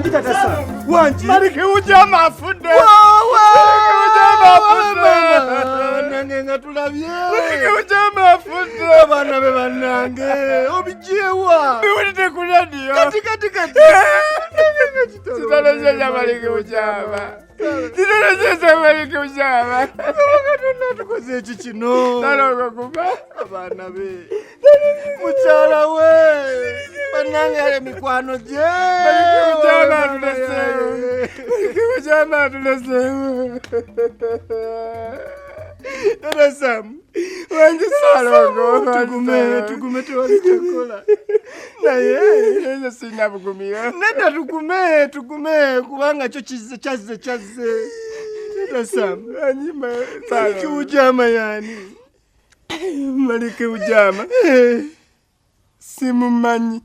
Wanji tatasa. Wanji. Malike ujama afude. Malike ujama afude. Nange ngatulabye. Malike ujama afude. Abana be banange. Obijewa. Biwulite ku radio. Kati. Sitalozeza Malike ujama. Sitalozeza Malike ujama. Tukoze eki kino. Taloka kuba. Abana be. Mukyala we. Banange ale mikwano gye. Malike ujama tuleseewo. Malike ujama tuleseewo. Dada Sam. Wanji salongo. Tugume tewalitekola. Naye. Ezo sina bugumira. Nedda tugume kubanga kyo kizze. Dada Sam. Anyima Malike ujama yani. Malike ujama. Simumanyi.